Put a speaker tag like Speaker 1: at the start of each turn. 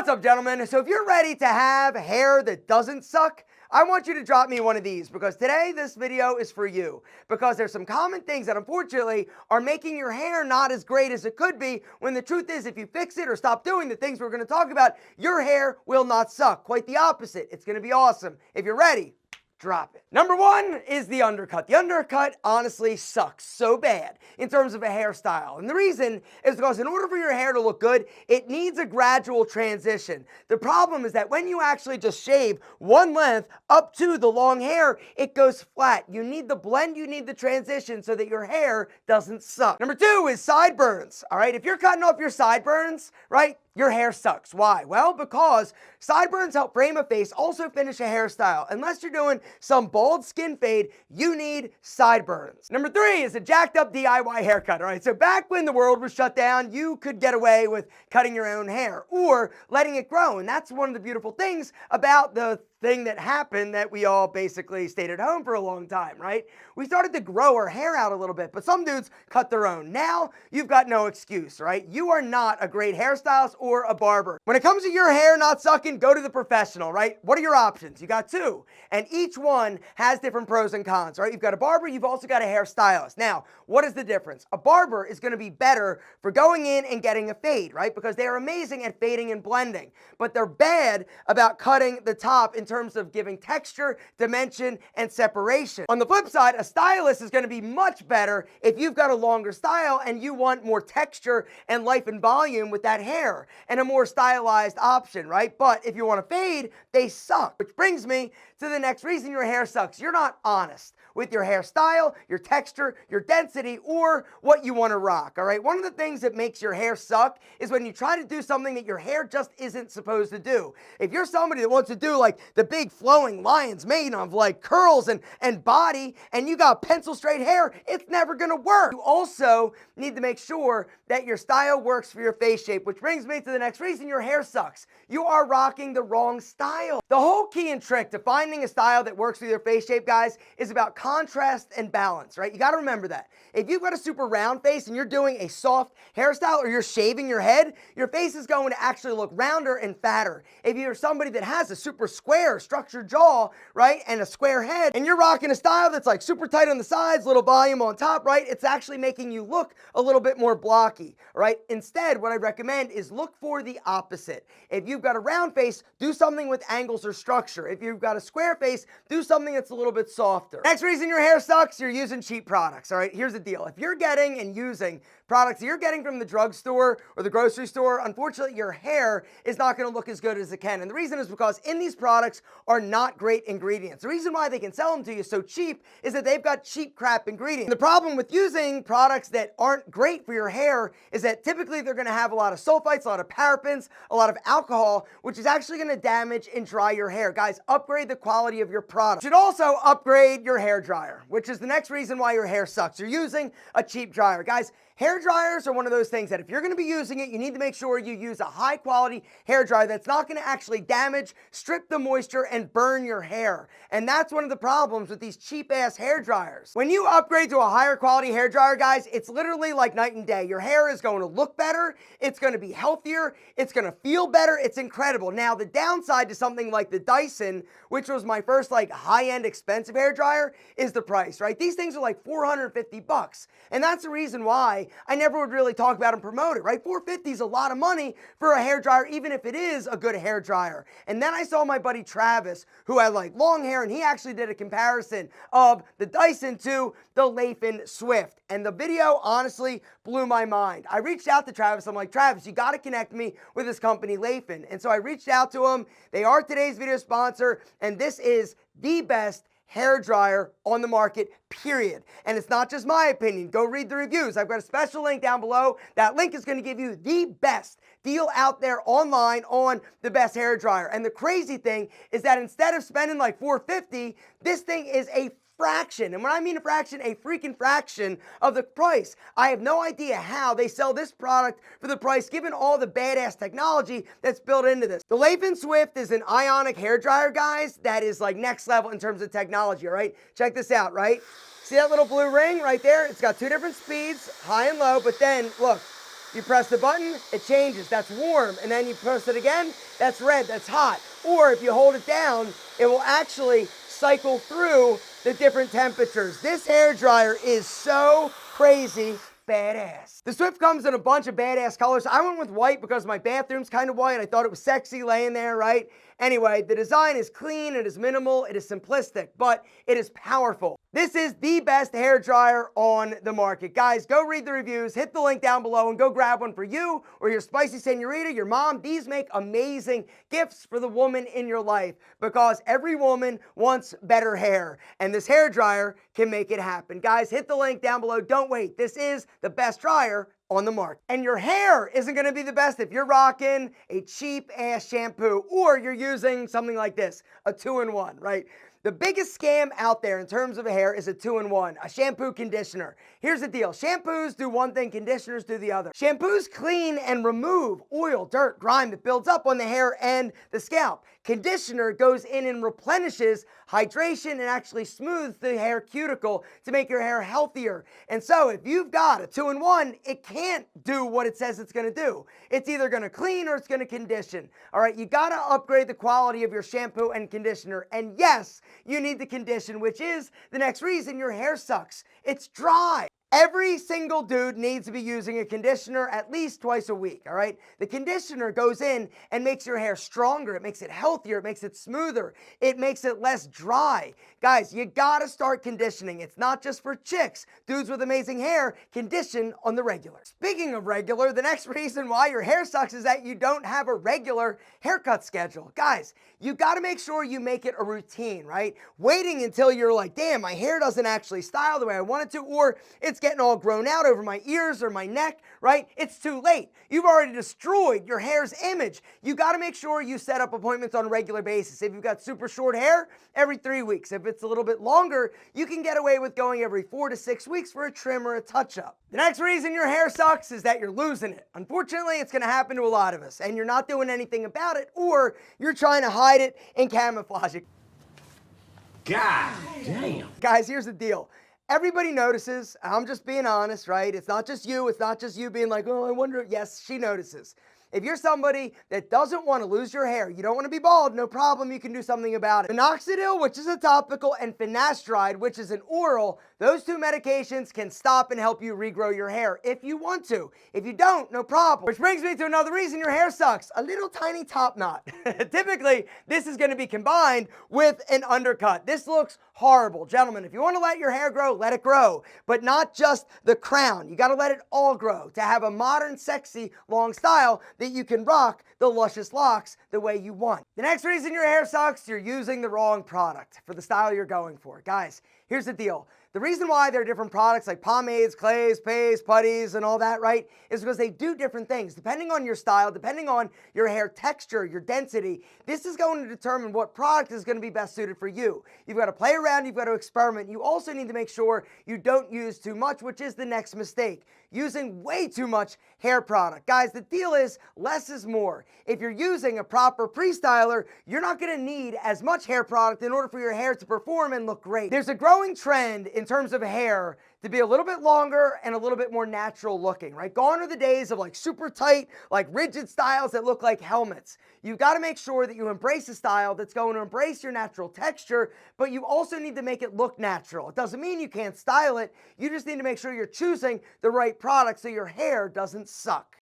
Speaker 1: What's up, gentlemen? So if you're ready to have hair that doesn't suck, I want you to drop me one of these, because today this video is for you. Because there's some common things that unfortunately are making your hair not as great as it could be, when the truth is, if you fix it or stop doing the things we're going to talk about, your hair will not suck. Quite the opposite. It's going to be awesome. If you're ready, drop it. Number one is the undercut. The undercut honestly sucks so bad in terms of a hairstyle. And the reason is because in order for your hair to look good, it needs a gradual transition. The problem is that when you actually just shave one length up to the long hair, it goes flat. You need the blend, you need the transition so that your hair doesn't suck. Number two is sideburns. All right, if you're cutting off your sideburns, right, your hair sucks. Why? Well, because sideburns help frame a face, also finish a hairstyle. Unless you're doing some bald skin fade, you need sideburns. Number three is a jacked up DIY haircut. All right, so back when the world was shut down, you could get away with cutting your own hair or letting it grow. And that's one of the beautiful things about the thing that happened, that we all basically stayed at home for a long time, right? We started to grow our hair out a little bit, but some dudes cut their own. Now, you've got no excuse, right? You are not a great hairstylist or a barber. When it comes to your hair not sucking, go to the professional, right? What are your options? You got two, and each one has different pros and cons, right? You've got a barber, you've also got a hairstylist. Now, what is the difference? A barber is going to be better for going in and getting a fade, right? Because they are amazing at fading and blending, but they're bad about cutting the top in terms of giving texture, dimension, and separation. On the flip side, a stylist is going to be much better if you've got a longer style and you want more texture and life and volume with that hair, and a more stylized option, right? But if you want to fade, they suck. Which brings me to the next reason your hair sucks. You're not honest with your hairstyle, your texture, your density, or what you want to rock, all right? One of the things that makes your hair suck is when you try to do something that your hair just isn't supposed to do. If you're somebody that wants to do like the big flowing lion's mane of like curls and body, and you got pencil straight hair, it's never gonna work. You also need to make sure that your style works for your face shape, which brings me to the next reason your hair sucks. You are rocking the wrong style. The whole key and trick to finding a style that works with your face shape, guys, is about contrast and balance, right? You gotta remember that. If you've got a super round face and you're doing a soft hairstyle, or you're shaving your head, your face is going to actually look rounder and fatter. If you're somebody that has a super square, structured jaw, right, and a square head, and you're rocking a style that's like super tight on the sides, little volume on top, right, it's actually making you look a little bit more blocky, right? Instead, what I recommend is look for the opposite. If you've got a round face, do something with angles or structure. If you've got a square face, do something that's a little bit softer. Next reason your hair sucks, you're using cheap products, all right? Here's the deal. If you're getting and using products that you're getting from the drugstore or the grocery store, unfortunately, your hair is not going to look as good as it can. And the reason is because in these products are not great ingredients. The reason why they can sell them to you so cheap is that they've got cheap crap ingredients. The problem with using products that aren't great for your hair is that typically they're going to have a lot of sulfites, a lot of parabens, a lot of alcohol, which is actually going to damage and dry your hair. Guys, upgrade the quality of your product. You should also upgrade your hair dryer, which is the next reason why your hair sucks. You're using a cheap dryer. Guys, hair dryers are one of those things that if you're going to be using it, you need to make sure you use a high quality hair dryer that's not going to actually damage, strip the moisture, and burn your hair. And that's one of the problems with these cheap ass hair dryers. When you upgrade to a higher quality hair dryer, guys, it's literally like night and day. Your hair is going to look better, it's going to be healthier, it's going to feel better, it's incredible. Now, the downside to something like the Dyson, which was my first like high-end expensive hair dryer, is the price, right? These things are like $450. And that's the reason why I never would really talk about and promote it, right? $450 is a lot of money for a hair dryer, even if it is a good hair dryer. And then I saw my buddy Travis, who had like long hair, and he actually did a comparison of the Dyson to the Laifen Swift. And the video honestly blew my mind. I reached out to Travis. I'm like, Travis, you got to connect me with this company, Laifen. And so I reached out to him. They are today's video sponsor, and this is the best hair dryer on the market, period. And it's not just my opinion. Go read the reviews. I've got a special link down below. That link is going to give you the best deal out there online on the best hair dryer. And the crazy thing is that instead of spending like $450, this thing is a fraction. And when I mean a fraction, a freaking fraction of the price. I have no idea how they sell this product for the price, given all the badass technology that's built into this. The Laifen Swift is an ionic hair dryer, guys, that is like next level in terms of technology, all right? Check this out, right? See that little blue ring right there? It's got two different speeds, high and low, but then look, You press the button, it changes, that's warm, and then you press it again, that's red, that's hot. Or if you hold it down, it will actually cycle through the different temperatures. This hair dryer is so crazy badass. The Swift comes in a bunch of badass colors. I went with white because my bathroom's kind of white. I thought it was sexy laying there, right? Anyway, the design is clean, it is minimal, it is simplistic, but it is powerful. This is the best hair dryer on the market. Guys, go read the reviews, hit the link down below and go grab one for you or your spicy senorita, your mom. These make amazing gifts for the woman in your life because every woman wants better hair and this hair dryer can make it happen. Guys, hit the link down below. Don't wait. This is the best dryer on the market. And your hair isn't gonna be the best if you're rocking a cheap ass shampoo or you're using something like this, a 2-in-1, right? The biggest scam out there in terms of hair is a 2-in-1, a shampoo conditioner. Here's the deal, shampoos do one thing, conditioners do the other. Shampoos clean and remove oil, dirt, grime that builds up on the hair and the scalp. Conditioner goes in and replenishes hydration and actually smooths the hair cuticle to make your hair healthier. And so if you've got a 2-in-1, it can't do what it says it's gonna do. It's either gonna clean or it's gonna condition. All right, you gotta upgrade the quality of your shampoo and conditioner. And yes, you need the condition, which is the next reason your hair sucks. It's dry. Every single dude needs to be using a conditioner at least twice a week, all right? The conditioner goes in and makes your hair stronger. It makes it healthier. It makes it smoother. It makes it less dry. Guys, you gotta start conditioning. It's not just for chicks. Dudes with amazing hair condition on the regular. Speaking of regular, the next reason why your hair sucks is that you don't have a regular haircut schedule. Guys, you gotta make sure you make it a routine, right? Waiting until you're like, damn, my hair doesn't actually style the way I want it to, or it's getting all grown out over my ears or my neck, right? It's too late. You've already destroyed your hair's image. You gotta make sure you set up appointments on a regular basis. If you've got super short hair, every 3 weeks. If it's a little bit longer, you can get away with going every 4 to 6 weeks for a trim or a touch-up. The next reason your hair sucks is that you're losing it. Unfortunately, it's gonna happen to a lot of us, and you're not doing anything about it, or you're trying to hide it and camouflage it.
Speaker 2: God damn.
Speaker 1: Guys, here's the deal. Everybody notices. I'm just being honest, right? It's not just you. It's not just you being like, oh, I wonder. Yes, she notices. If you're somebody that doesn't want to lose your hair, you don't want to be bald, no problem, you can do something about it. Minoxidil, which is a topical, and finasteride, which is an oral, those two medications can stop and help you regrow your hair if you want to. If you don't, no problem. Which brings me to another reason your hair sucks, a little tiny top knot. Typically, this is going to be combined with an undercut. This looks horrible. Gentlemen, if you want to let your hair grow, let it grow, but not just the crown. You got to let it all grow to have a modern, sexy, long style that you can rock the luscious locks the way you want. The next reason your hair sucks, you're using the wrong product for the style you're going for. Guys, here's the deal. The reason why there are different products like pomades, clays, paste, putties, and all that, right, is because they do different things. Depending on your style, depending on your hair texture, your density, this is going to determine what product is going to be best suited for you. You've got to play around, you've got to experiment. You also need to make sure you don't use too much, which is the next mistake. Using way too much hair product. Guys, the deal is less is more. If you're using a proper pre-styler, you're not going to need as much hair product in order for your hair to perform and look great. There's a growing trend in terms of hair to be a little bit longer and a little bit more natural looking, right? Gone are the days of like super tight, like rigid styles that look like helmets. You've got to make sure that you embrace a style that's going to embrace your natural texture, but you also need to make it look natural. It doesn't mean you can't style it. You just need to make sure you're choosing the right product so your hair doesn't suck.